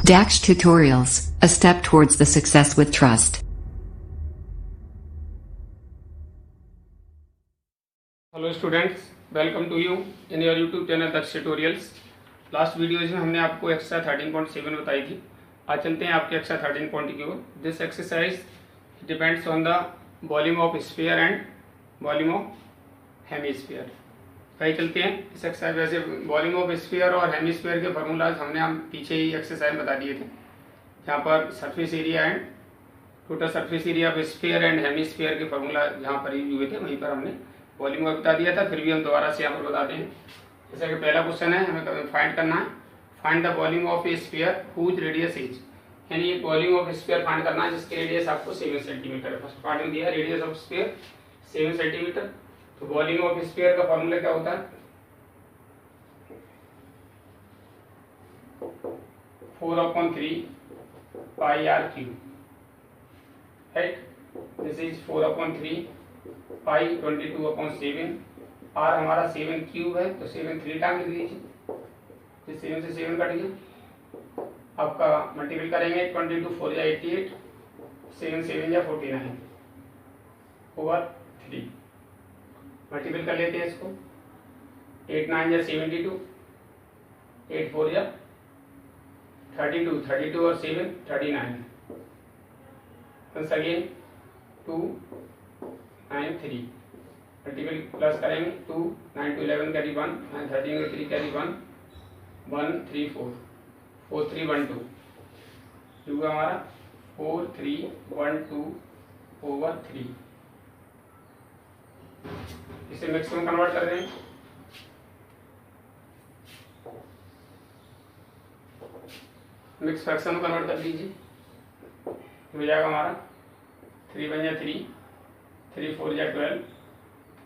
Dax Tutorials, a step towards the success with trust. Hello students, welcome to you in your YouTube channel Daksh tutorials. Last videos में हमने आपको exercise 13.7 बताई थी। आज चलते हैं आपके एक्सरसाइज 13 की ओर। This exercise depends on the volume of sphere and volume of hemisphere. कहीं चलते हैं इस एक्सरसाइज। वैसे वॉल्यूम ऑफ स्फीयर और हेमीस्फीयर के फार्मूलाज हम पीछे ही एक्सरसाइज में बता दिए थे। यहाँ पर surface area and total surface area of sphere and hemisphere के फार्मूला जहाँ पर यूज हुए थे वहीं पर हमने वॉल्यूम का बता दिया था। फिर भी हम दोबारा से यहाँ पर बताते हैं। जैसे कि पहला क्वेश्चन है, हमें फाइंड करना है, find the volume of a sphere whose radius is, यानी एक वॉल्यूम ऑफ स्फीयर फाइंड करना है जिसकी रेडियस आपको 7 सेंटीमीटर है। फर्स्ट पार्ट में दिया रेडियस ऑफ स्फीयर 7 सेंटीमीटर। तो वॉल्यूम ऑफ स्फीयर का फॉर्मूला क्या होता है? 4/3 pi are cube, right. This is 4/3 pi 22/7। Are हमारा 7 क्यूब है तो 7 3 टाइम लिख दीजिए। 7 से 7 कट गया, आपका मल्टीपल करेंगे 22 4 या 88, 7 7 या 49 ओवर 3। मल्टीपल कर लेते हैं इसको। 8 9 या 72, 8 4 या 32, 32 और 7 39। once again 2 9 3 मल्टीपल प्लस करेंगे 2 9 2 11 कैरी 1 9 13 में 3 कैरी 1 1 3 4 4 3 1 2 क्यों हमारा 4 3 1 2 ओवर 3। इसे मैक्सिमम कन्वर्ट कर रहे हैं। मिक्स फ्रैक्शन में कन्वर्ट कर दीजिए। हो जाएगा हमारा 3 1 या 3, 3 4 या 12,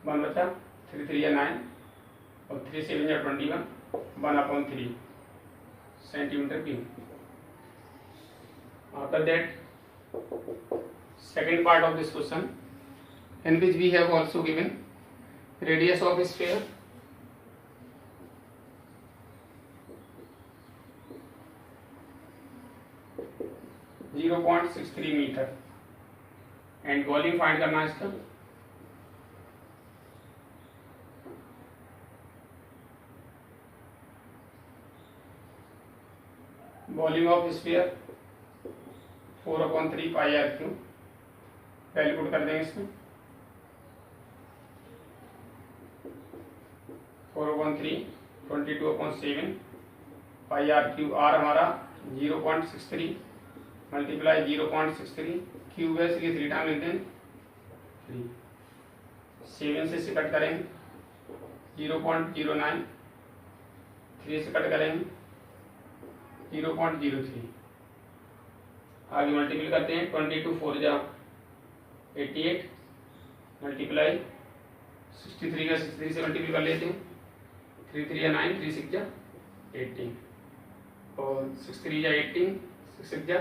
1 बचा, 3 3 या 9 और 3 7 या 21, 1/3 centimetre cube. After that, second part of this question, in which we have also given radius of sphere 0.63 metre and volume find करना है इसका। Volume of sphere 4/3 pi are cube, value put कर देंगे इसमें। 4/3 22/7 पाई आर क्यूब। आर हमारा 0.63 multiply 0.63 cube है, इसलिए 3 time लिखते हैं 3। 7 से इसे कट करेंगे 0.09, 3 से कट करेंगे 0.03। आगे मल्टीपल करते हैं 22 4 जा 88 मल्टीप्लाई 63 का 63 से मल्टीपल कर लेते हैं। 3 3 या 9, 3 6 जा 18 और 6 3 जा 18, 6 6 जा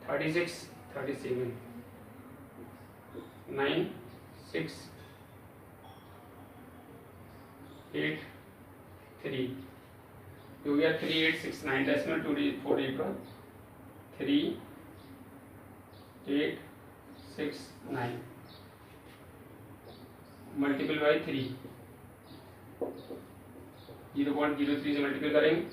36 37 9 6 8 3 हो गया 3869 डेसिमल 2 digit 4 digit पर 3 8 6 9 मल्टीपल बाई 3 0.03 से मल्टीपल करेंगे।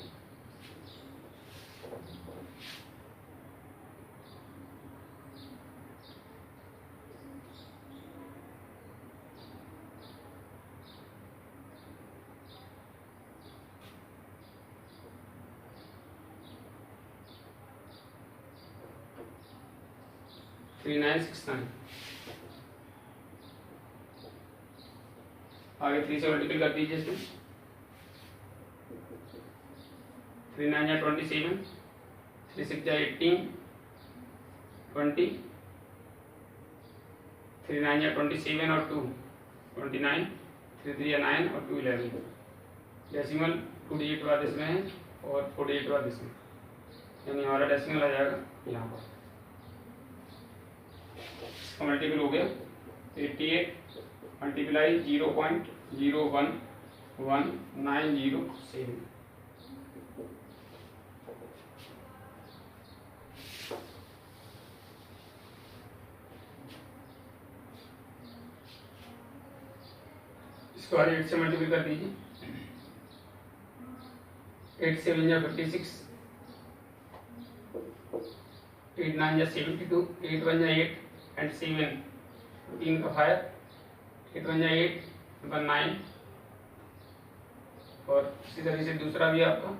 थ्री 9 6 9 आगे 3 से मल्टीपल कर दीजिए इसमें। 3 9 या 27, 3 6 या 18 20, 3 9 या 27 और 2 29, 3 3 या 9 और 2 11। डेसिमल 2 डिजिट बाद इसमें है और 4 डिजिट बाद इसमें, यानी हमारा डेसिमल आ जाएगा यहाँ पर। इसका मल्टीपल हो गया 88 मल्टीप्लाई 0.011 907 इसको 8 से मल्टीप्लाई कर दीजिए। 8 7 या 56, 8 9 या 72, 8 1 या 8 एंड 7 3 का 5, 8 1 या 8 1 9। और इसी तरह से दूसरा भी आपका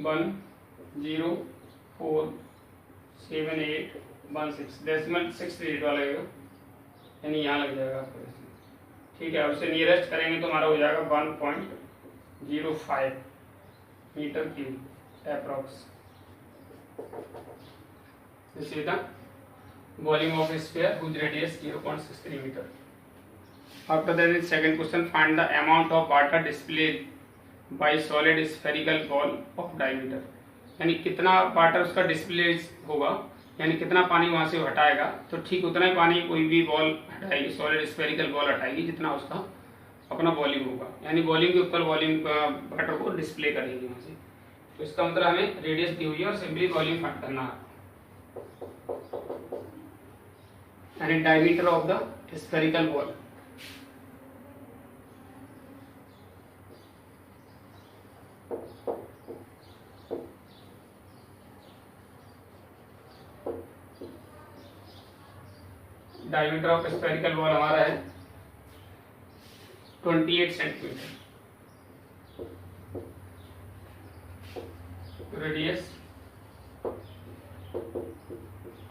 1 0 4 7 8 1 6 डेसिमल 6 डिजिट वाला है, यानी यहाँ लग जाएगा आपको। ठीक है, उसे नियरेस्ट करेंगे तो हमारा हो जाएगा 1.05 metre cube approx. This is the volume of a sphere whose radius 0.63 meter. After that is second question, find the amount of water displayed by solid spherical ball of diameter. यानी कितना water उसका display होगा, यानी कितना पानी वहां से हटाएगा, तो ठीक उतना ही पानी कोई भी बॉल हटाएगी, सॉलिड स्फेरिकल बॉल हटाएगी जितना उसका अपना वॉल्यूम होगा, यानी वॉल्यूम के ऊपर वॉल्यूम वाटर को डिस्प्ले करेगी वहां से। तो इसका मतलब हमें रेडियस दी हुई है और सिंपली वॉल्यूम फाइंड करना है, यानी diameter of the spherical ball. Diameter of spherical ball हमारा है 28 centimetre. Radius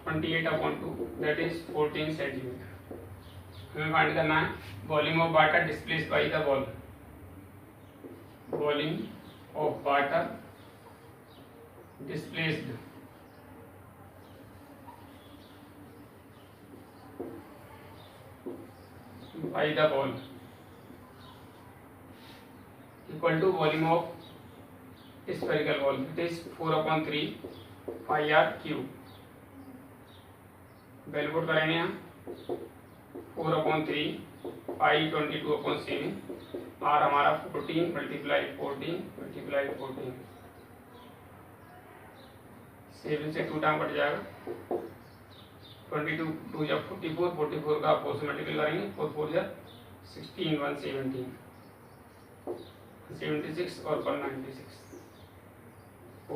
28/2 that is 14 centimetre. हमें फाइंड करना है volume of water displaced by the ball. Volume of water displaced by the ball equal to volume of spherical ball, it is 4/3 pi r cube। Value put करेंगे हम 4/3 pi 22/7, r हमारा 14 multiply 14 multiply 14, 7 से 2 time cut जाएगा, 22 2 या 44, 44 का 4 से multiply करेंगे, 4 4 या 16 1 17 76 और 196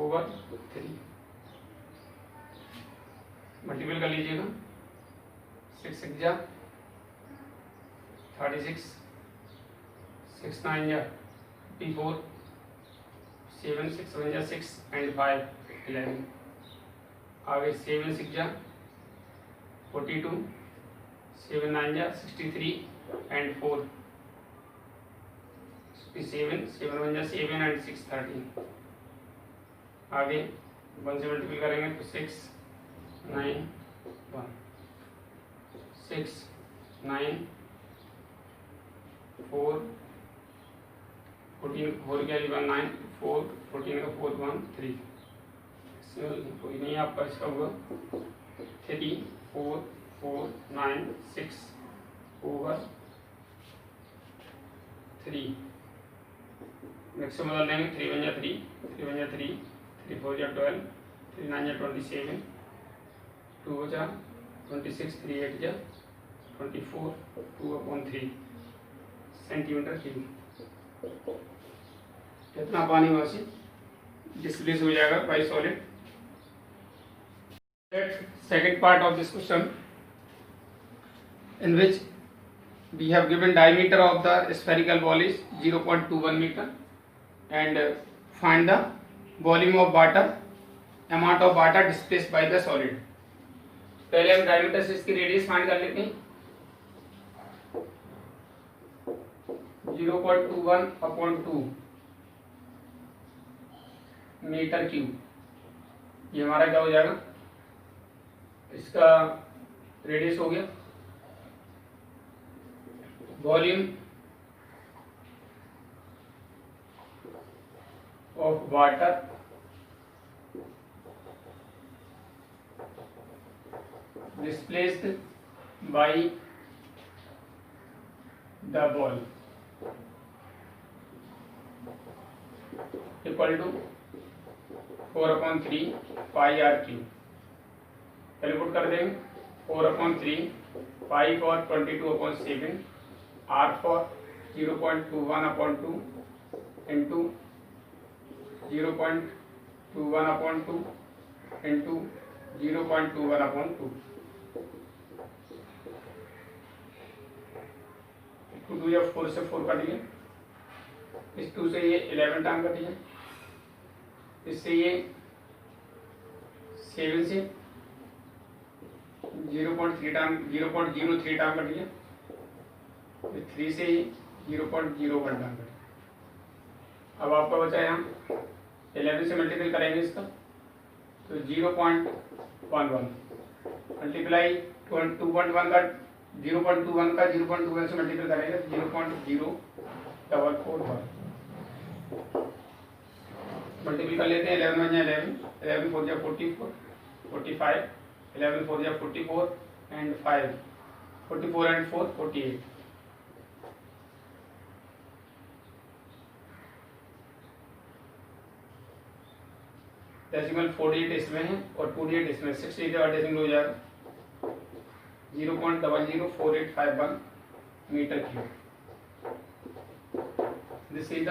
ओवर 3 मल्टीप्लाई कर लीजिएगा। 6 6 जा 36, 6 9 जा 54, 7 6 1 जा 6 एंड 5 11, आगे 7 6 जा 42, 7 9 जा 63 एंड 4, 7 7 1 जा 7 एंड 6 13, आगे 1 से मल्टीप्लाई करेंगे तो 6 9 1, 6 9 4 14 4 के 1 9 4 14 का 4 1 3, कोई नहीं आपका इसका हुआ 3 4 4 9 6 ओवर 3। नेक्स्ट बदल देंगे 3 1 जा 3 3 1 जा 3 3 4 जा 12 3 9 जा 27 2 जा 26 3 8 जा 24 2/3 सेंटीमीटर क्यूब। कितना पानी वहां से डिस्प्लेस हो जाएगा bye solid. Second part of this question, in which we have given diameter of the spherical ball is 0.21 meter and find the volume of water, amount of water displaced by the solid। पहले हम diameter से इसकी radius find कर लेते हैं। 0.21/2 metre cube, ये हमारा क्या हो जाएगा, इसका रेडियस हो गया। Volume of water displaced by the ball equal to 4/3 pi r cube। पहले पुट कर देंगे 4/3 pi for 22/7 r for 0.21/2 into 0.21/2 into 0.21/2। 2 या 4 से 4 कट गया, इस 2 से ये 11 टाइम कट गया, इससे ये 7 से 0.03 टाइम कट गया, 3 से 0.01 टाइम कट गया। अब आपका बचा यहाँ 11 से मल्टीपल करेंगे इसका तो 0.11 मल्टीप्लाई 2.1 का 0.21 का 0.21 से मल्टीपल करेंगे 0.0441 मल्टीपल कर लेते हैं। 11 में 11 4 जा 44 45 11 4 जा 44 एंड 5 44 एंड 4 48। डेसिमल 48 इसमें है और 48 इसमें, 60 का डेसिमल हो जाएगा 0.004851 metre cube. This is the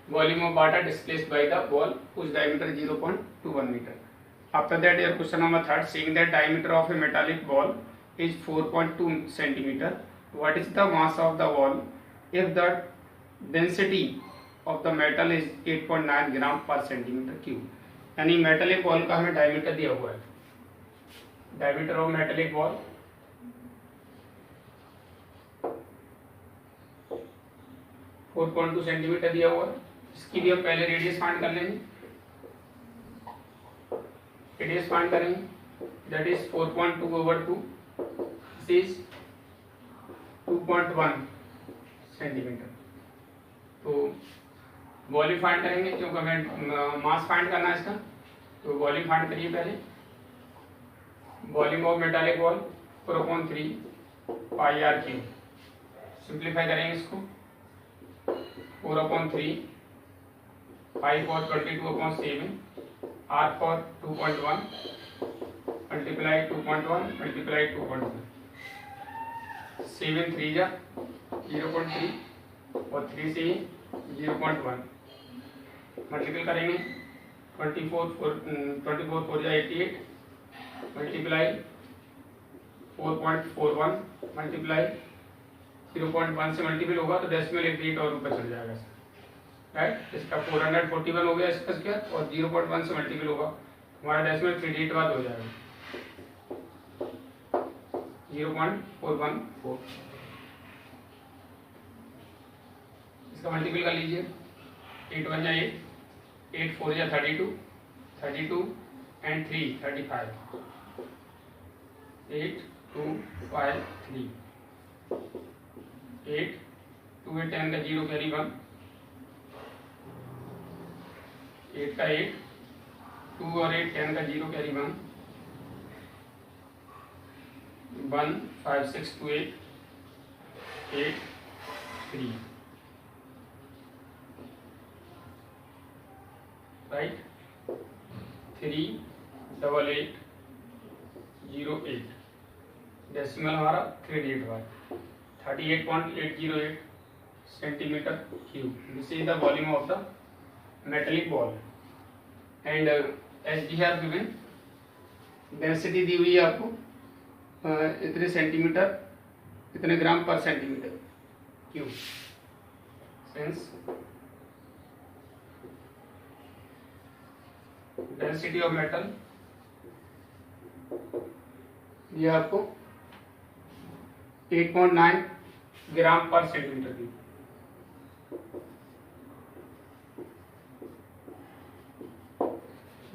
volume of water displaced by the ball whose diameter 0.21 meter। After that, your question number 3, seeing that diameter of a metallic ball is 4.2 centimeter, what is the mass of the ball if the density of the metal is 8.9 gram per centimetre cube. यानी metallic ball का हमें diameter दिया हुआ है, diameter of metallic ball 4.2 centimetre दिया हुआ है। इसकी भी हम पहले रेडियस फाइंड कर लेंगे, रेडियस फाइंड करेंगे that is 4.2/2 this is 2.1 centimetre. तो वॉल्यूम फाइंड करेंगे क्योंकि हमें मास फाइंड करना है इसका, तो वॉल्यूम फाइंड करिए पहले। Volume of metallic ball 4/3 pi are cube. Simplify करेंगे इसको 4/3 pi for 22/7 r for 2.1 multiply 2.1 multiply 2.1 7 3 जा 0.3 और 3 से 0.1 मल्टीपल करेंगे 24 4 जा 88 मल्टीप्लाई 4.41 मल्टीप्लाई 0.1 से मल्टीपल होगा तो डेसिमल 88 और ऊपर चल जाएगा राइट। इसका 441 हो गया इसका स्क्वायर और 0.1 से मल्टीपल होगा हमारा डेसिमल 38 बाद हो जाएगा 0.414। इसका मल्टीपल कर लीजिए 8 1 जा 8 8 4 जा 32 32 एंड 3 35 8 2 5 3 8 2 8 10 का 0 कैरी 1 8 का 8 2 और 8 10 का 0 कैरी 1 1 5 6 2 8 8 3 राइट 3 8 8 0 8 डेसिमल हमारा 38 बार 38.808 centimetre cube. This is the volume of the metallic ball and as we have given density दी हुई है आपको इतने सेंटीमीटर इतने gram per centimetre cube. Since density of metal ये आपको 8.9 gram per centimetre cube.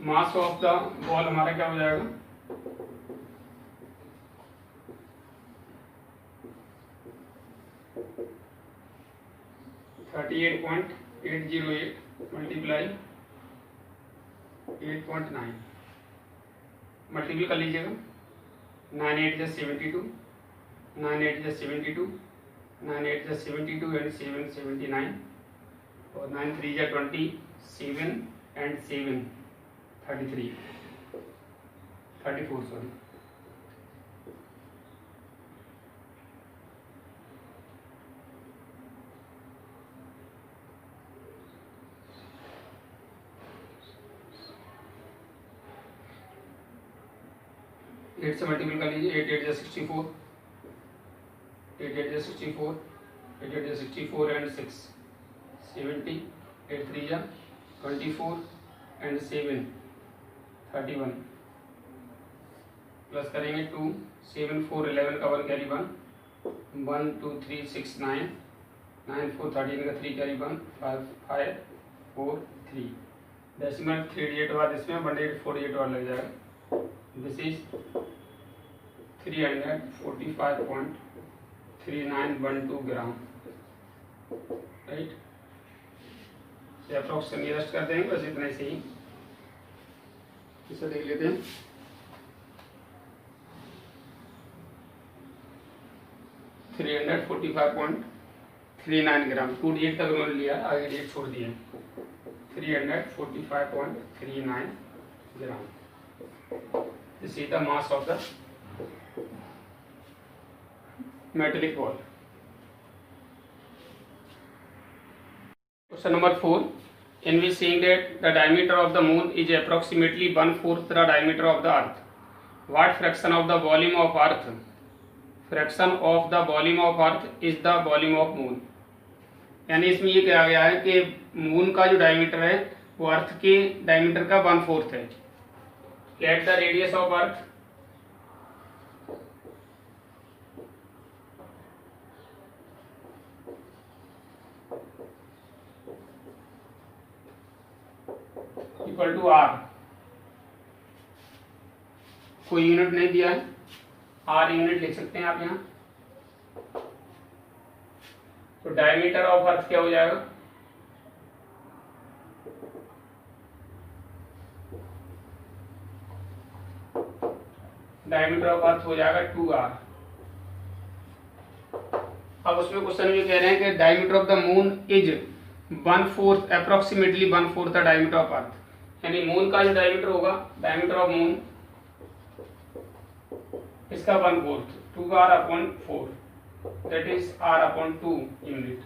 Mass of the ball हमारा क्या हो जाएगा 38.808 मल्टीप्लाई 8.9 मल्टीपल कर लीजिएगा। 9 8 जा 72, 9 8 जा 72, 9 8 जा 72 एंड 7 79 और 9 3 जा 27 एंड 7 34 सॉरी। एट से मल्टीपल कर लीजिए। 8 8 जा 64, 8 8 जा 64, 8 8 जा 64 एंड 6 70, 8 3 जा 24 एंड 7 31 प्लस करेंगे 2 7 4 11 का 1 कैरी 1 1 2 3 6 9 9 4 13 का 3 कैरी 1 5 5 4 3 डेसिमल 3 डिजिट बाद इसमें 148 और लग जाएगा। This is 345.3912 gram, right. से अप्रोक्स नियरेस्ट कर देंगे, बस इतना ही सही। इसे देख लेते हैं। $345.39 ग्राम, 2 डिजिट तक उन्होंने लिया, आगे डिजिट छोड़ दिए। 345.39 ग्राम। This is the mass of the metallic ball. Question number 4. In which saying that the diameter of the moon is approximately 1/4 the diameter of the earth, what fraction of the volume of earth? Fraction of the volume of earth is the volume of moon. यानी इसमें ये कहा गया है कि moon का जो diameter है वो अर्थ के डायमीटर का 1/4 है। Let the radius of earth equal to r, कोई यूनिट नहीं दिया है, r यूनिट लिख सकते हैं आप यहाँ। तो डायमीटर ऑफ अर्थ क्या हो जाएगा? डायमीटर ऑफ अर्थ हो जाएगा 2r। अब उसमें क्वेश्चन ये कह रहे हैं कि diameter of the moon is 1/4 approximately 1/4 the diameter of earth, यानी मून का जो डायमीटर होगा, डायमीटर ऑफ मून इसका 1/4 2r/4 that is r/2 unit,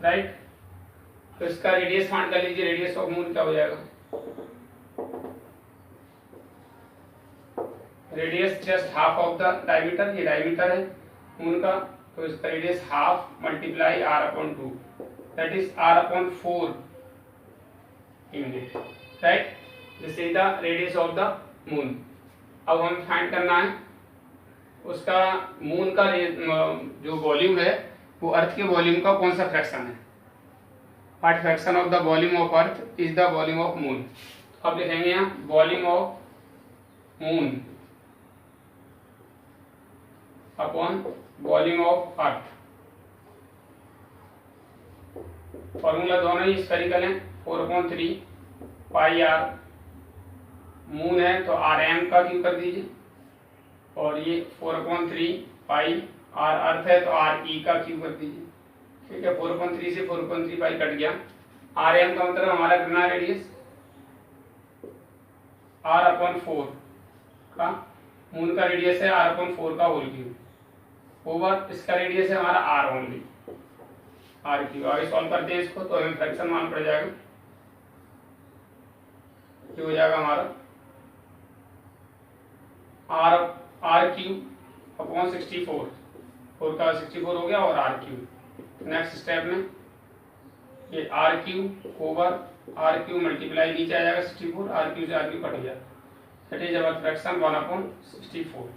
right. तो इसका रेडियस फाइंड कर लीजिए। रेडियस ऑफ मून क्या हो जाएगा? Radius just half of the diameter, ये डायमीटर है मून का, तो इसका radius half multiply r/2 that is r/4 unit, right. This is the radius of the moon. अब हमें फाइंड करना है उसका मून का जो वॉल्यूम है वो अर्थ के वॉल्यूम का कौन सा फ्रैक्शन है। What fraction of the volume of earth is the volume of moon. अब लिखेंगे यहाँ volume of moon upon volume of earth. Formula दोनों ही स्फेरिकल हैं। 4/3 पाई आर, मून है तो आर एम का क्यू कर दीजिए, और ये 4/3 पाई आर अर्थ है तो आर ई का क्यू कर दीजिए। ठीक है, 4/3 से 4/3 पाई कट गया। आर एम का मतलब हमारा कितना रेडियस r/4 का, मून का रेडियस है r/4 का होल क्यूब ओवर इसका रेडियस है हमारा r ओनली, r क्यूब। आगे सॉल्व करते हैं इसको तो हमें फ्रैक्शन मान पड़ जाएगा, ये हो जाएगा हमारा r क्यूब अपॉन 64, 4 का 64 हो गया और r क्यूब। नेक्स्ट स्टेप में ये r cube over r cube multiply नीचे आ जाएगा 64, r क्यूब से r क्यूब कट हो जाएगा। That is our fraction 1/64।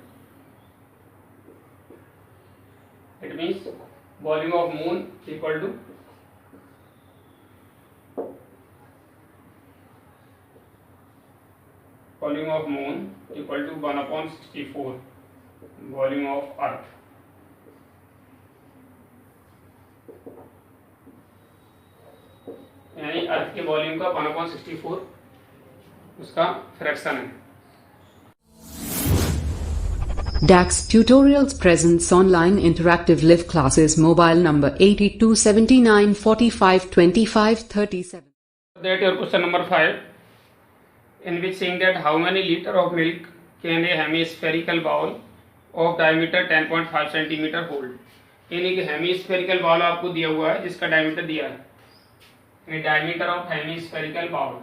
It means volume of moon equal to volume of moon equal to 1/64 volume of earth. यानी earth के volume का 1/64 उसका फ्रैक्शन है। DAX Tutorials presents online interactive live classes. Mobile number 82 79 45 25 37. That your question number 5, in which saying that how many liter of milk can a hemispherical bowl of diameter 10.5 centimeter hold? यानी कि hemispherical bowl आपको दिया हुआ है जिसका diameter दिया है, diameter of hemispherical bowl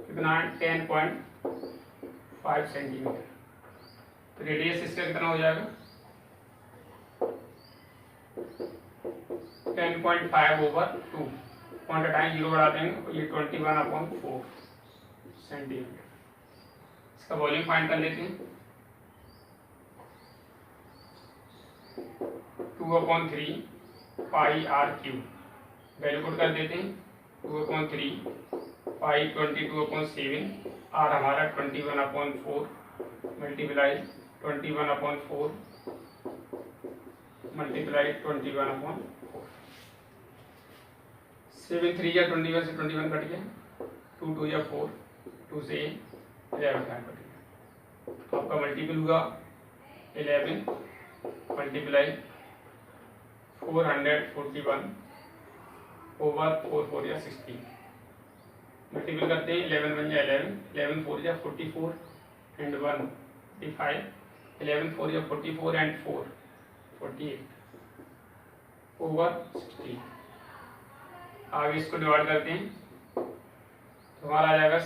कितना है 10.5 सेंटीमीटर। तो रेडियस इसका कितना हो जाएगा 10.5/2, पॉइंट हटाएं 0 बढ़ा देंगे तो ये 21/4 सेंटीमीटर। इसका वॉल्यूम फाइंड कर लेते हैं। 2/3 pi are cube, value put कर देते हैं। 2/3 पाई 22/7, आर हमारा 21/4 मल्टीप्लाई 21/4 मल्टीप्लाई 21/4। 7 3 या 21 से 21 कट गया, 2 2 या 4, 2 से 11 कट गया। आपका मल्टीपल हुआ 11 मल्टीप्लाई 441 ओवर 4 4 या 16, मल्टीपल करते हैं 11 1 या 11, 11 4 या 44 एंड 1 55, 11 4 या 44 एंड 4 48 ओवर 16। आगे इसको डिवाइड करते हैं तो हमारा आ जाएगा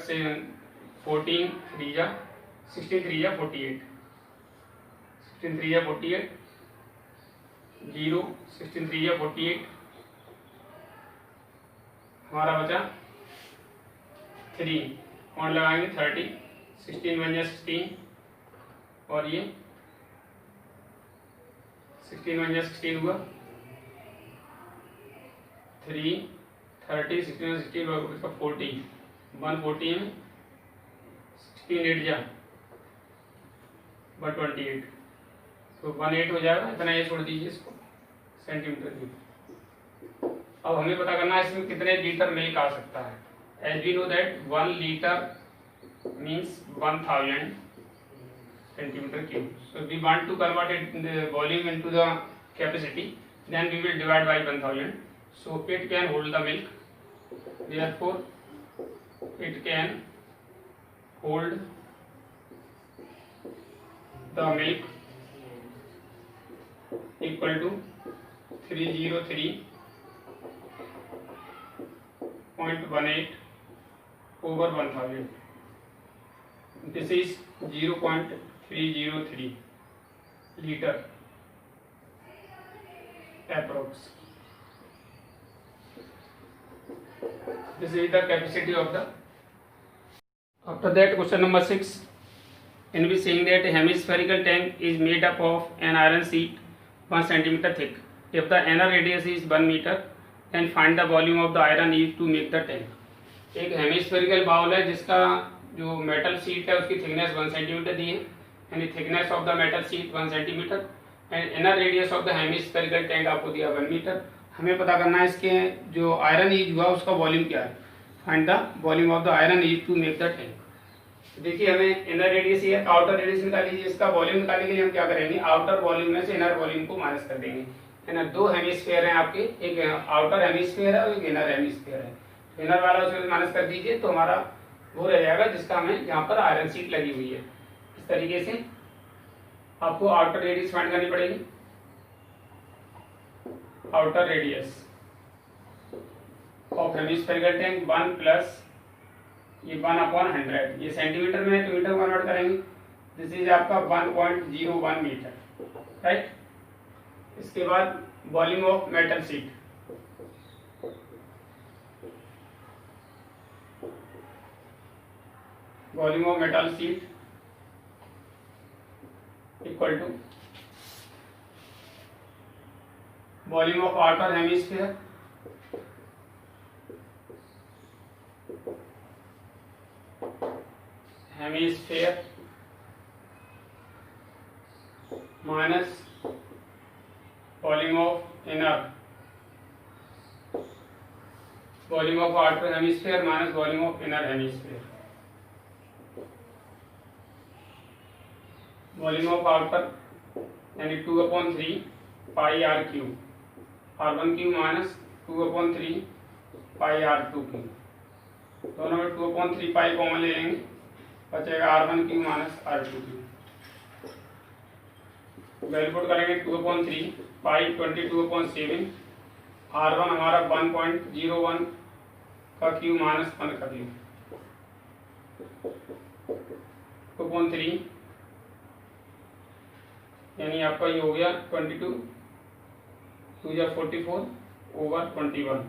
14 3 या 16 3 या 48, 16 3 या 48 0, 16 3 या 48 हमारा बचा 3, और लगाएंगे 30, 16 1 या 16 और ये 16 1 या 16 हुआ 3 30 16 16 और इसका 40 140 में 16 8 जा 128, तो 18 हो जाएगा। इतना ये छोड़ दीजिए इसको सेंटीमीटर क्यूब। अब हमें पता करना है इसमें कितने लीटर मिल्क आ सकता है। As we know that 1 litre means 1000 centimeter cube. So we want to convert it the volume into the capacity, then we will divide by 1000. So it can hold the milk, therefore it can hold the milk equal to 303.18 over 1000. This is 0.303 liter approx. This is the capacity of the. After that, question number 6, in which saying that a hemispherical tank is made up of an iron sheet 1 centimeter thick. If the inner radius is 1 meter, then find the volume of the iron used to make the tank. एक hemispherical bowl है जिसका जो metal sheet है उसकी thickness 1 centimetre दी है, यानी thickness of the metal sheet 1 centimetre and inner radius of the hemispherical tank आपको दिया 1 मीटर। हमें पता करना है इसके जो आयरन यूज हुआ उसका वॉल्यूम क्या है। Find the volume of the iron use to make the tank. देखिए हमें इनर रेडियस है, आउटर रेडियस निकाल लीजिए। इसका वॉल्यूम निकालने के लिए हम क्या करेंगे, आउटर वॉल्यूम में से इनर वॉल्यूम को माइनस कर देंगे, है ना। 2 हेमिस्फीयर हैं आपके, एक आउटर हेमिस्फीयर है और एक इनर हेमिस्फीयर है। इनर वाला उसमें माइनस कर दीजिए तो हमारा वो रह जाएगा जिसका हमें यहाँ पर आयरन शीट लगी हुई है। इस तरीके से आपको आउटर रेडियस फाइंड करनी पड़ेगी। Outer radius of hemispherical tank 1 plus ये 1/100, ये सेंटीमीटर में है तो मीटर कन्वर्ट करेंगे। दिस इज आपका 1.01 मीटर, राइट। इसके बाद volume of metal sheet, volume of metal sheet equal to volume of outer hemisphere hemisphere minus volume of inner, volume of outer hemisphere minus volume of inner hemisphere. Volume of outer यानी 2/3 pi are cube, R1 cube minus 2/3 pi R2 cube, दोनों में 2/3 pi common ले लेंगे, बचेगा R1 cube minus R2 cube. Value put करेंगे 2/3 पाई 22/7, R1 हमारा 1.01 का cube minus 1 कर लिया, 2/3 यानी आपका ये हो गया 22 2 या 44 ओवर 21।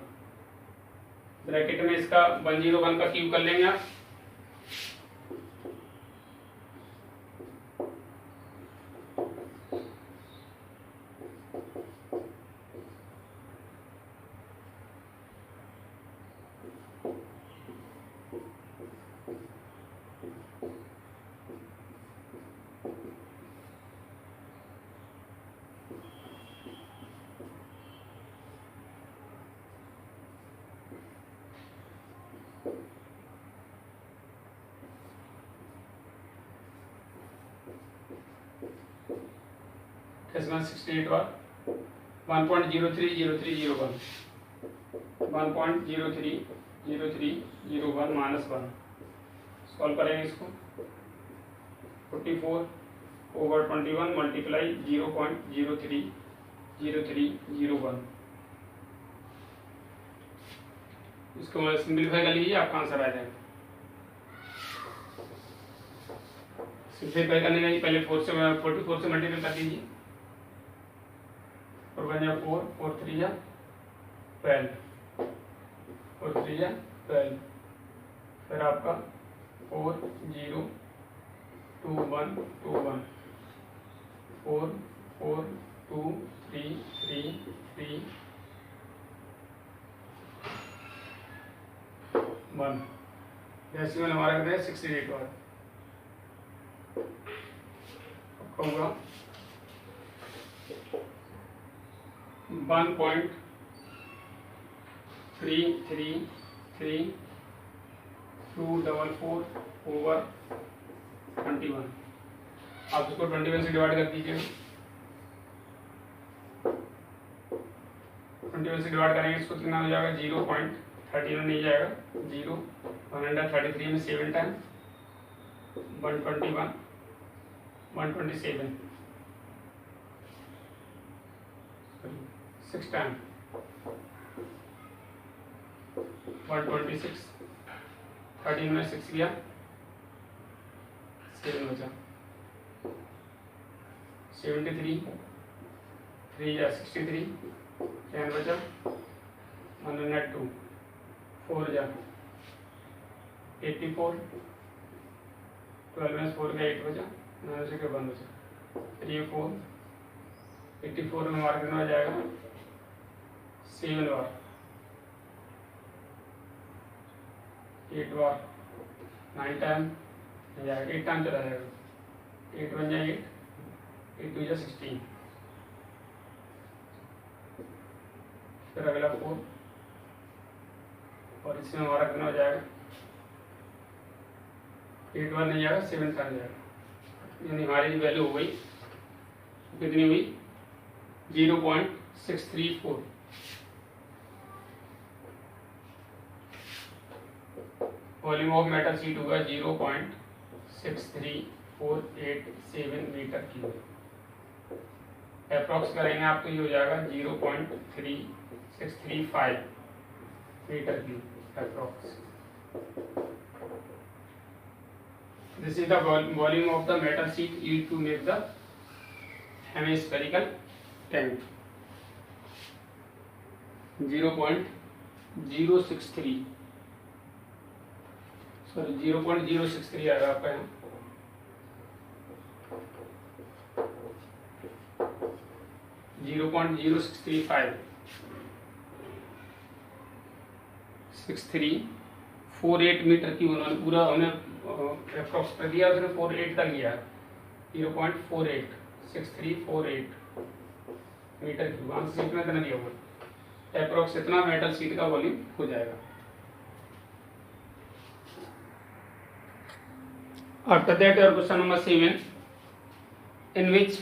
ब्रैकेट में इसका 101 का क्यूब कर लेंगे आप, इसमें 68 और 1.030301 1.030301 माइनस 1 सॉल्व करेंगे इसको, 44 ओवर 21 मल्टीप्लाई 0.030301, इसको सिंप्लीफाई कर लीजिए, आपका आंसर आ जाएगा। सिंप्लीफाई करने का पहले 44 से मल्टीप्लाई कर दीजिए, और 1 या 4 4 3 या 12 4 3 या 12, फिर आपका 4 0 2 1 2 1 4 4 2 3 3 3 1, डेसिमल हमारा कितना है 68 वाला, होगा 1.333244 ओवर 21। आप इसको 21 से डिवाइड कर दीजिए, 21 से डिवाइड करेंगे इसको कितना हो जाएगा 0.31 नहीं जाएगा, 0 133 में 7 टाइम 121 127 6 टाइम 126 13 में 6 किया 7 बचा, 73 3 या 63 10 बचा, 102 4 जा 84 12 में 4 का 8 बचा, 9 से 1 बचा, 3 4 84 में हमारा कितना हो जाएगा 7 बार 8 बार 9 टाइम हो जाएगा, 8 टाइम चला जाएगा, 8 बन जाए 8 2 जा 16, फिर अगला 4 और इसमें हमारा कितना हो जाएगा 8 बार नहीं जाएगा 7 टाइम जाएगा, यानी हमारी वैल्यू हो गई कितनी हुई 0.634। वॉल्यूम ऑफ मेटल शीट होगा 0.63487 मीटर क्यूब, अप्रॉक्स करेंगे आप तो ये हो जाएगा 0.3635 metre cube approx. This is the volume of the metal sheet used to make the hemispherical tank. 0.063 sorry 0.063 आएगा आपका यहाँ, जीरो पॉइंट 0635 634 48 मीटर क्यूब उन्होंने पूरा उन्हें अप्रोक्स कर दिया, उसने 48 का लिया 0.48 6348 मीटर क्यूब। आंसर शीट में इतना दिया हुआ, अप्रोक्स इतना मेटल शीट का वॉल्यूम हो जाएगा। After that, your question number 7, in which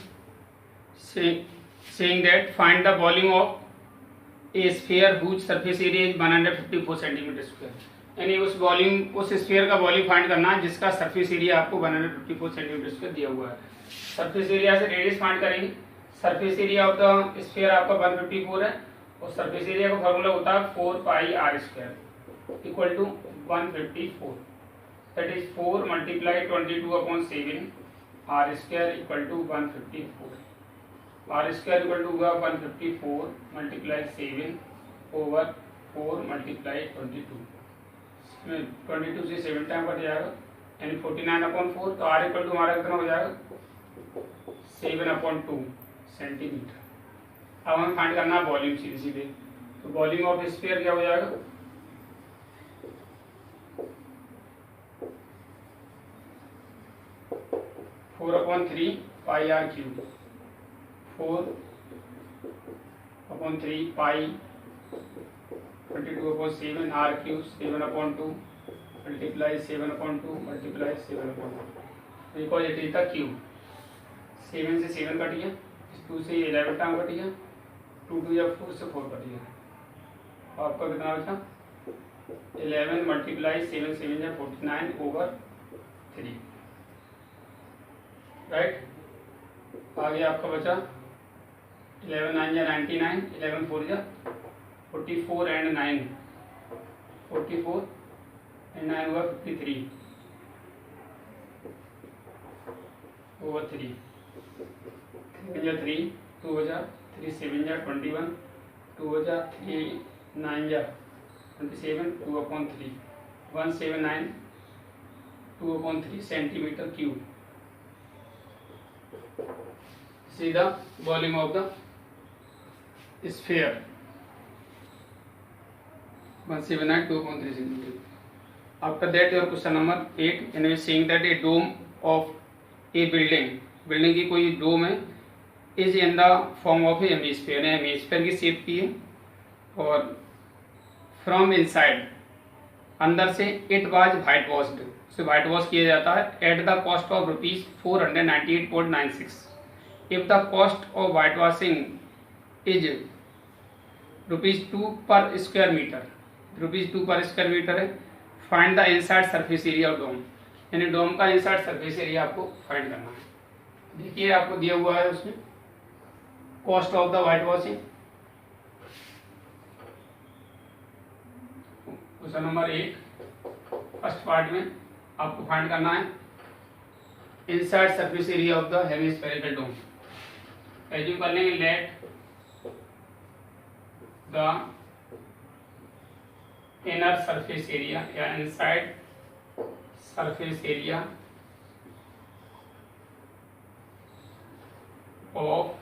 saying that find the volume of a sphere whose surface area is 154 centimetre square, यानी उस स्फीयर का वॉल्यूम फाइंड करना है जिसका सरफेस एरिया आपको 154 सेंटीमीटर स्क्वायर दिया हुआ है। सरफेस एरिया से रेडियस फाइंड करेंगे। Surface area of the sphere आपका 154 है और सरफेस एरिया का फॉर्मूला होता है 4 pi R square equal to 154, that is 4 multiply 22/7 r square equal to 154, r square equal to होगा 154 multiply 7 over 4 multiply 22, 22 से 7 टाइम कट जाएगा यानी 49/4, तो r इक्वल टू हमारा कितना हो जाएगा 7/2 सेंटीमीटर। अब हमें फाइंड करना है वॉल्यूम सीधे सीधे, तो वॉल्यूम ऑफ स्फीयर क्या हो जाएगा 4/3 pi are cube, 4/3 pi 22/7 R cube 7/2 multiply 7/2 multiply 7/2, because it is the cube. 7 से 7 कट गया, 2 से 11 टाइम कट गया, 2 2 या 4 से 4 कट गया, आपका कितना बचा 11 मल्टीप्लाई 7 7 या 49 over 3, राइट। आगे आपका बचा 11 9 या 99, 11 4 या 44 एंड 9 44 एंड 9 हुआ 53 over 3, 3 या 3 2 बजा 3 7 या 21, 2 बजा 3 9 या 27 2/3 179 2/3 centimetre cube. See the volume of the sphere 179 2/3 centimeter. After that, your question number 8, in which saying that a dome of a building की कोई डोम है is in the form of a hemisphere, hemisphere की shape की है और from inside अंदर से it was whitewashed, उसे वाइट वॉश किया जाता है at the cost of ₹498.96. If the cost of whitewashing is ₹2 per square meter, ₹2 per square meter है, find the inside surface area of dome, यानी डोम का inside surface area आपको find करना है। देखिए आपको दिया हुआ है उसमें cost of the white washing, question number 8 first part में आपको फाइंड करना है inside surface area of the hemispherical dome. Assume कर लेंगे let the inner surface area या inside surface area of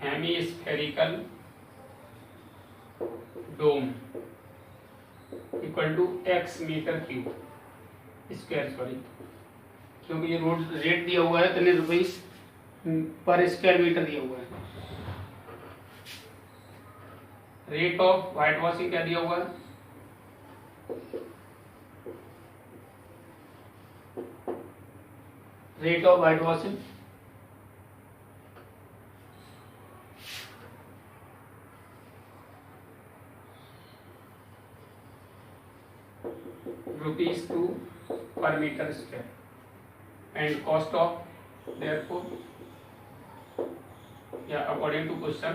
hemispherical dome equal to x metre cube square, sorry क्योंकि ये road rate दिया हुआ है इतने रुपीस पर स्क्वायर मीटर दिया हुआ है। रेट ऑफ व्हाइट वॉशिंग क्या दिया हुआ है rate of white washing ₹2 per meter square and cost of therefore according to question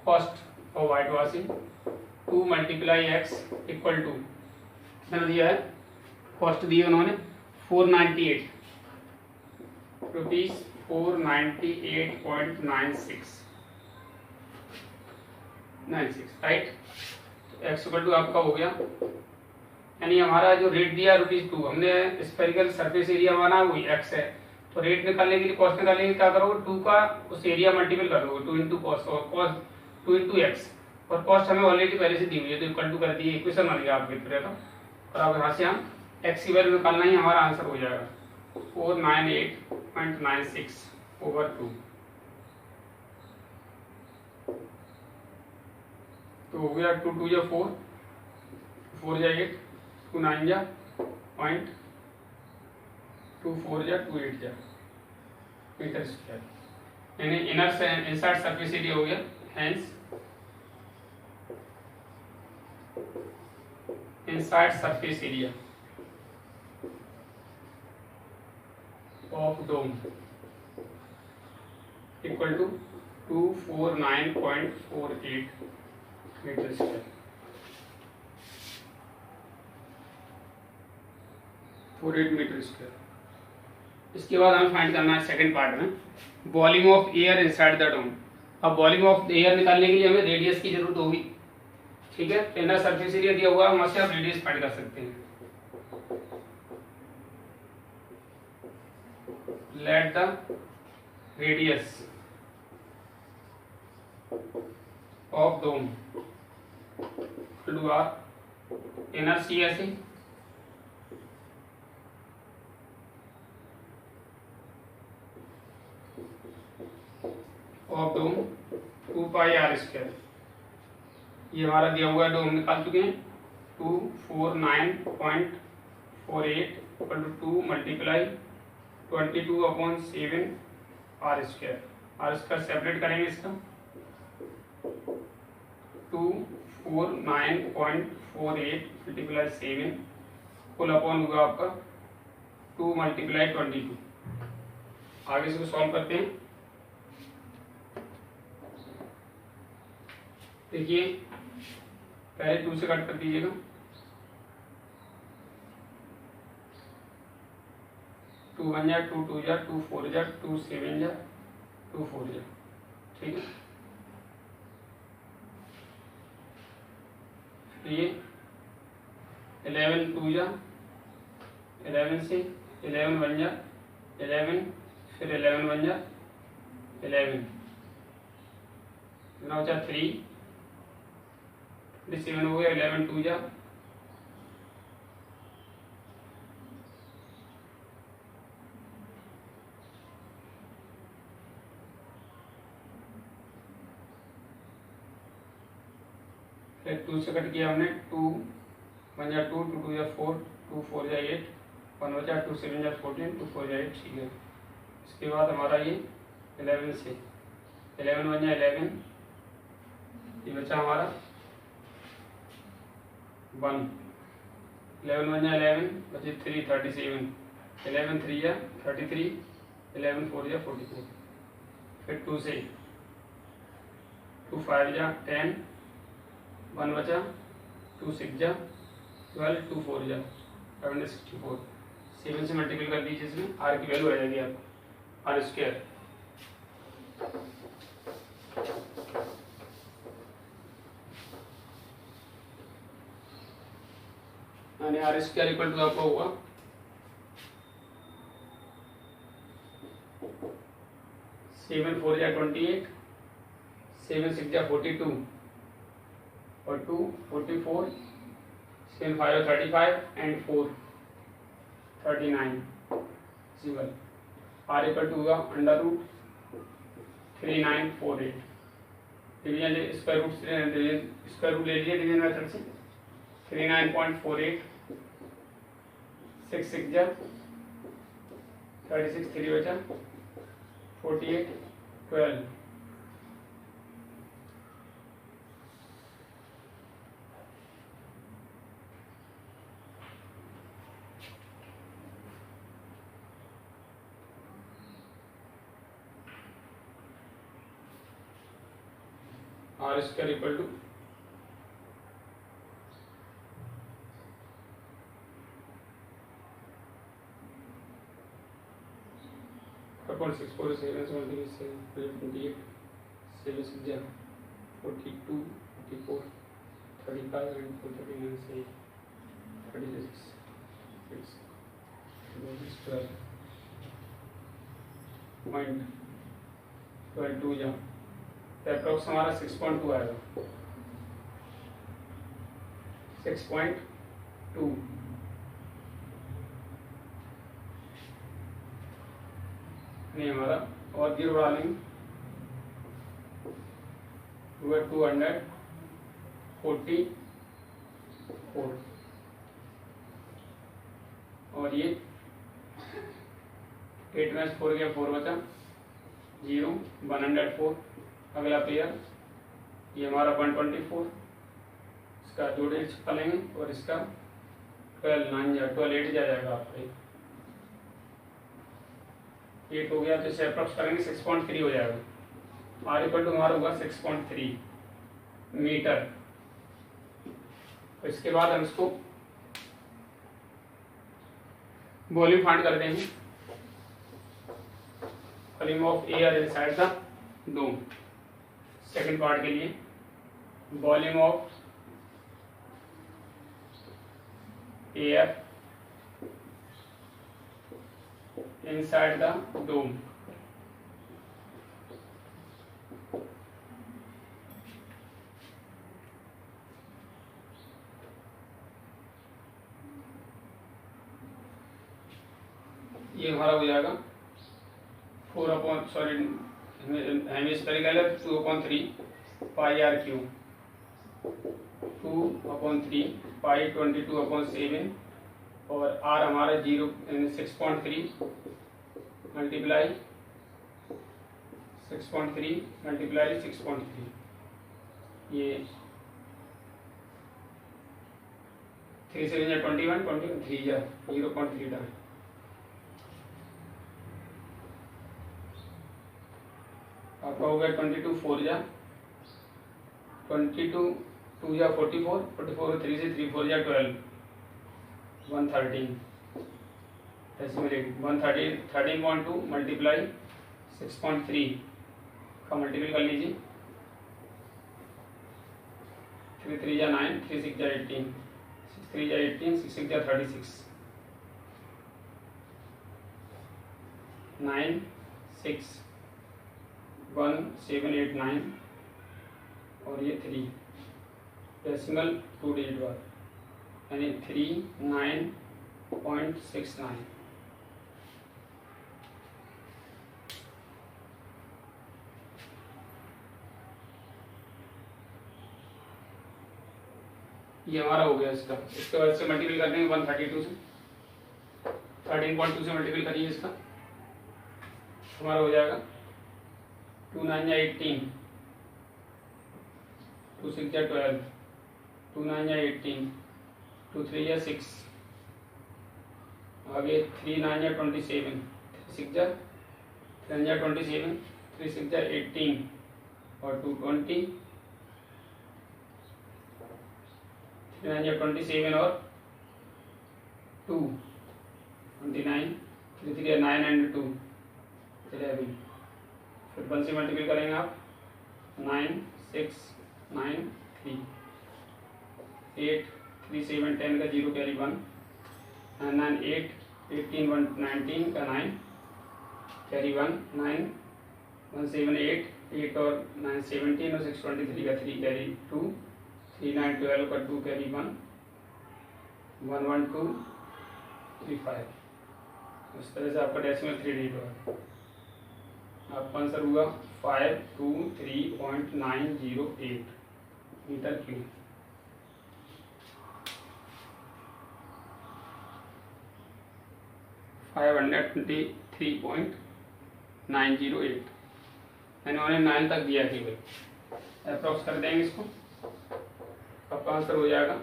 cost of whitewashing 2 multiply x equal to कितना दिया है कॉस्ट दिया उन्होंने 498 rupees 498.96 right. X equal to आपका हो गया, यानी हमारा जो रेट दिया ₹2, हमने स्फेरिकल सरफेस एरिया बना वही x है, तो रेट निकालने के लिए कॉस्ट निकालने के लिए क्या करोगे 2 का उस एरिया मल्टीपल कर दोगे 2 इंटू कॉस्ट और कॉस्ट 2 इंटू एक्स, और कॉस्ट हमें ऑलरेडी पहले से दी हुई है, तो इक्वल टू कर दिए, इक्वेशन बन गया आपके तरह का। और अब यहाँ से हम एक्स की वैल्यू निकालना ही हमारा आंसर हो जाएगा 498.96/2। तो हो गया 2 2 या 4, 4 या 8, 2 9 या 0.2 4 या 2 8 या मीटर स्क्वायर, यानी इनसाइड सरफेस एरिया हो गया। Hence inside surface area of dome equal to 249.48 metre square, 48 metre square. इसके बाद हमें फाइंड करना है सेकंड पार्ट में volume of air inside the dome. अब वॉल्यूम ऑफ एयर निकालने के लिए हमें रेडियस की जरूरत होगी, ठीक है। इनर सरफेस एरिया दिया हुआ है, वहां से आप रेडियस फाइंड कर सकते हैं। Let the radius of dome to R inner CSA of dome 2 pi R square. ये हमारा दिया हुआ है, डोम निकाल चुके हैं। 249.48 equal to 2 multiply 22/7 r square. R square separate करेंगे इसका, 249.48 मल्टीप्लाई 7 कुल अपॉन होगा आपका 2 मल्टीप्लाई 22। आगे इसको सॉल्व करते हैं। देखिए पहले 2 से कट कर दीजिएगा, 2 1 जा 2 2 जा 2 4 जा 2 7 जा 2 4 जा, ठीक है। ये 11 2 जा 11 से 11 1 जा 11, फिर 11 1 जा 11, ना बचा 3 7 हो गया, 11 2 जा 2 से कट किया हमने, 2 1 जा 2 2 2 जा 4 2 4 जा 8 1 बचा 2 7 जा 14 2 4 जा 8, ठीक है। इसके बाद हमारा ये 11 से 11 1 जा 11, ये बचा हमारा 1, 11 1 जा 11 बचे 3 37, 11 3 जा 33, 11 4 जा 44, फिर 2 से 2 5 जा 10, 1 बचा 2 6 जा 12, 2 4 जा 64, 7 से मल्टीपल कर दीजिए, इसमें आर की वैल्यू आ जाएगी आपको आर स्क्वायर। यानी आर स्क्वायर इक्वल टू आपका होगा 7 4 जा 28, 7 6 जा 42 और 2 44, 7 5 जा 35 and 4 39 single. R equal to होगा under root 3948। Division square root ले लीजिए डिवीजन मेथड से, 39.48, 6 6 जा 36, 3 बचा 48, 12, आर स्क्वायर इक्वल टू 647 28, 7 6 जा 42, 44, 35 and 39 से 36, 6 12.22 जा, अप्रोक्स हमारा 6.2 आएगा। 6.2 नहीं हमारा, और 0 बढ़ा लेंगे, 244 और ये 8 में 4 गया, 4 बचा, 0 104। अगला पेयर ये हमारा 124, इसका जोड़े छक्का लेंगे और इसका 12 9 जा 12 8 जाएगा आपका, 8 हो गया तो इसे अप्रॉक्स करेंगे 6.3 हो जाएगा। आर इक्वल टू हमारा होगा 6.3 मीटर। तो इसके बाद हम इसको वॉल्यूम फाइंड कर देंगे, volume of air inside the dome. Second part के लिए volume of air inside the dome। ये हमारा हो जाएगा 2/3 पाई आर क्यूब, 2/3 पाई 22/7 और आर हमारा 6.3 मल्टीप्लाई 6.3 मल्टीप्लाई 6.3, ये 3 से 21 3 जा 0.3 डाल, आपका हो गया 22 4 जा 22 2 जा 44 44 3 से 3 4 जा 12 113 13.2 मल्टीप्लाई 6.3 का मल्टीपल कर लीजिए, 3 3 जा 9 3 6 जा 18 6 3 जा 18 6 6 जा 36 9 6 1 7 8 9 और ये 3 डेसिमल 2 डिजिट बाद यानी 39.69। ये हमारा हो गया इसका। इसके बाद से मल्टीपल कर देंगे 132 से, 13.2 से मल्टीपल करिए इसका, हमारा हो जाएगा 2 9 या 18 2 6 या 12 2 9 या 18 2 3 या 6 आगे 3 9 या 27 3 6 या 3 या 27 3 6 या 18 और 2 20 3 या 27 और 2 29 3 3 या 9 एंड 2 11। फिर 1 से मल्टीपल करेंगे आप 9 6 9 3 8 3 7 10 का 0 कैरी 1 9 8 18 1 19 का 9 कैरी 1 9 1 7 8 8 और 9 17 और 6 23 का 3 कैरी 2 3 9 12 का 2 कैरी 1 1 1 2 3 5। इस तरह से आपका डेसिमल 3 डिजिट होगा। आपका आंसर हुआ 523.908 मीटर क्यूब। उन्होंने 9 तक दिया केवल, अप्रॉक्स कर देंगे इसको, आपका आंसर हो जाएगा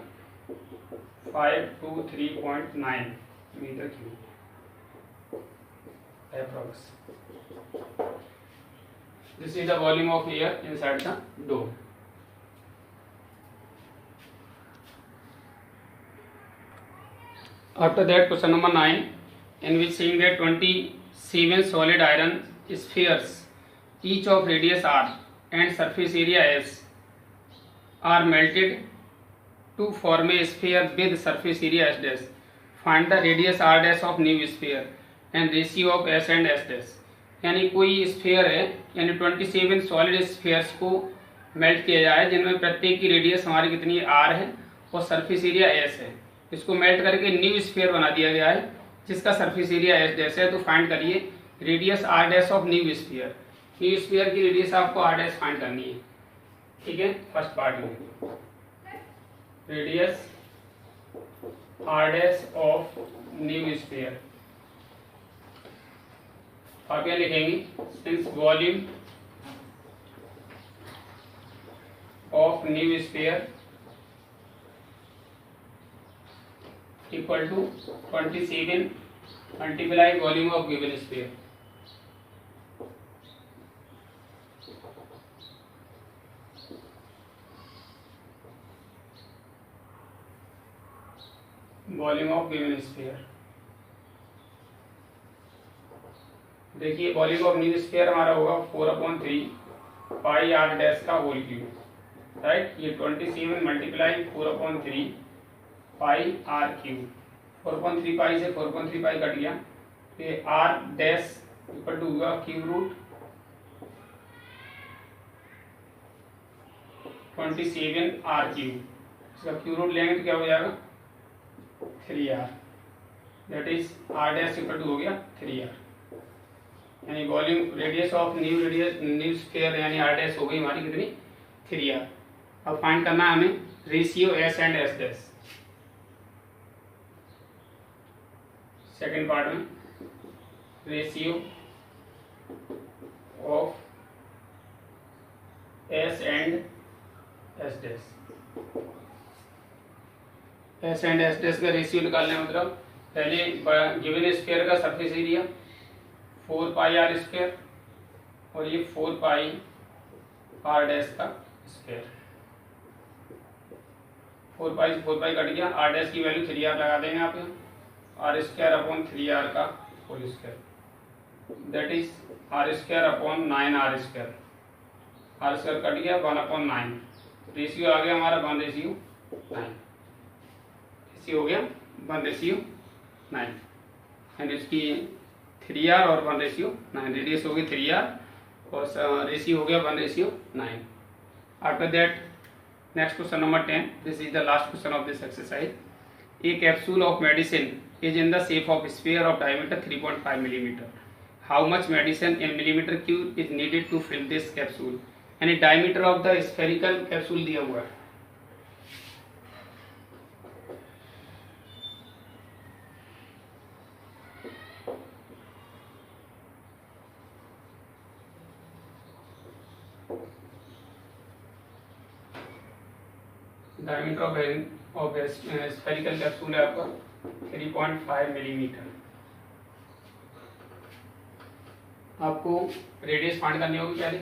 523.9 metre cube approx. This is the volume of air inside the dome. After that, question number 9, in which seeing that 27 solid iron spheres, each of radius r and surface area s, are melted to form a sphere with surface area s dash. Find the radius r dash of new sphere and ratio of s and s dash. यानी कोई sphere है, यानी 27 solid spheres को melt किया जाए जिनमें प्रत्येक की रेडियस हमारी कितनी r है और सरफेस एरिया एस है। इसको मेल्ट करके न्यू स्फीयर बना दिया गया है जिसका सरफेस एरिया एस डैश है। तो फाइंड करिए radius r dash of new sphere. New sphere की रेडियस आपको आर डैश फाइंड करनी है, ठीक है। फर्स्ट पार्ट में radius r dash of new sphere आप क्या लिखेंगे, since volume of new sphere equal to 27 multiply volume of given sphere. Volume of given sphere, देखिए वॉल्यूम ऑफ न्यू स्फीयर हमारा होगा 4/3 पाई आर डैश का whole cube, right. ये 27 multiply 4/3 pi are cube. 4/3 pi से 4/3 pi cut गया, तो ये r dash equal to होगा क्यूब रूट 27 आर क्यूब। इसका क्यूब रूट लेंगे तो क्या हो जाएगा 3r, that is r dash equal to हो गया 3r, यानी volume radius of new sphere यानी आर डैश हो गई हमारी कितनी 3r। अब फाइंड करना है हमें ratio S and S dash. Second part में ratio of S and S dash. S and S dash का रेशियो निकालने मतलब पहले गिवन स्फीयर का surface area 4 pi R square और ये 4 पाई आर डैश का स्क्वायर। 4 पाई से 4 पाई कट गया, आर डैश की वैल्यू 3r लगा देंगे आप यहाँ, आर स्क्वायर अपॉन 3r का whole square, that is r square upon 9r square. R square cut गया 1/9, रेशियो आ गया हमारा 1:9, रेशियो हो गया 1:9 एंड इसकी 3r और 1:9, रेडियस हो गई 3r और रेशियो हो गया 1:9। After that next question number 10, this is the last question of this exercise. A capsule of medicine is in the shape of sphere of diameter 3.5 millimeter. How much medicine in millimeter cube is needed to fill this capsule? यानी diameter of the spherical capsule दिया हुआ है। diameter of spherical capsule है आपका 3.5 millimetre. आपको radius find करनी होगी पहले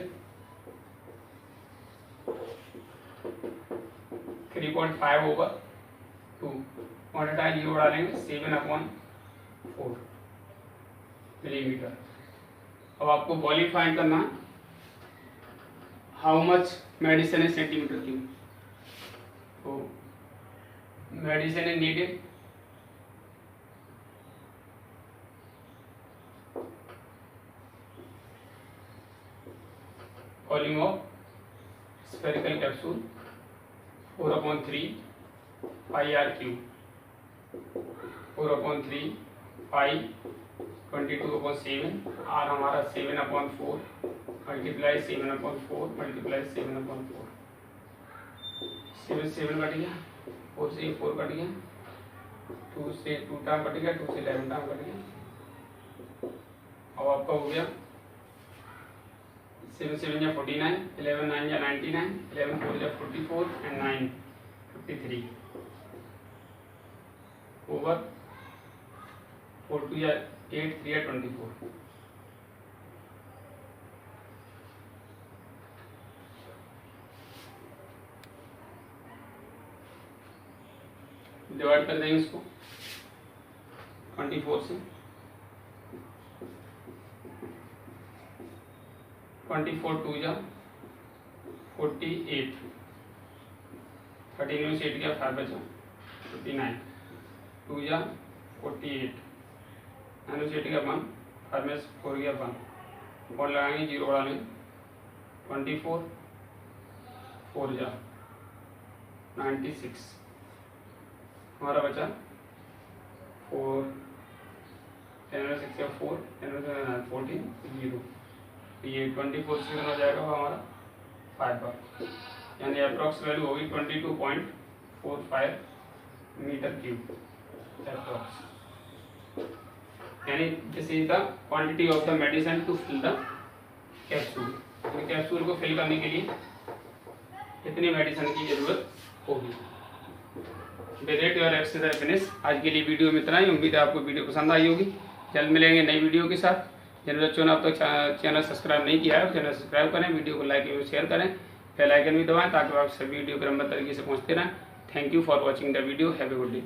3.5 ओवर 2 मल्टीप्लाई 0 डालेंगे 7/4 मिलीमीटर। अब आपको वॉल्यूम फाइंड करना है, how much medicine is centimetre cube. तो medicine is needed volume of spherical capsule 4/3 pi are cube, 4/3 pi 22/7, are हमारा 7/4 मल्टीप्लाई 7/4 मल्टीप्लाई 7/4, 7 7 कट गया, 4 से 4 कट गया, 2 से 2 टाइम कट गया, 2 से 11 टाइम कट गया। अब आपका हो गया 7 7 या 49, 11 9 या 99, 11 4 या 44 एंड 9 53 ओवर 4 2 या 8 3 या 24। डिवाइड कर देंगे इसको 24 से, 24 2 जा 48, 13 में से 8 गया 5 बचा 59, 2 जा 48, 9 में से 8 गया 1, 5 में 4 गया 1 और लगाएंगे 0 डालेंगे 24 4 जा 96 हमारा बचा 4, 10 6 या 4, 10 14 0, ये 24 से हो जाएगा वो हमारा 5 बार, यानी अप्रॉक्स वैल्यू होगी 22.45 मीटर क्यूब अप्रॉक्स। यानी this is the quantity of the medicine to fill the capsule. तो कैप्सूल को फिल करने के लिए कितनी मेडिसिन की जरूरत होगी। With your exercise finish. आज के लिए वीडियो में इतना ही। उम्मीद है आपको वीडियो पसंद आई होगी। जल्द मिलेंगे नई वीडियो के साथ। जिन बच्चों ने अब तक चैनल सब्सक्राइब नहीं किया है चैनल सब्सक्राइब करें, वीडियो को लाइक और शेयर करें, बेल आइकन भी दबाएं ताकि आप सभी वीडियो क्रमबद्ध तरीके से पहुंचते रहें। Thank you for watching the video. Have a good day.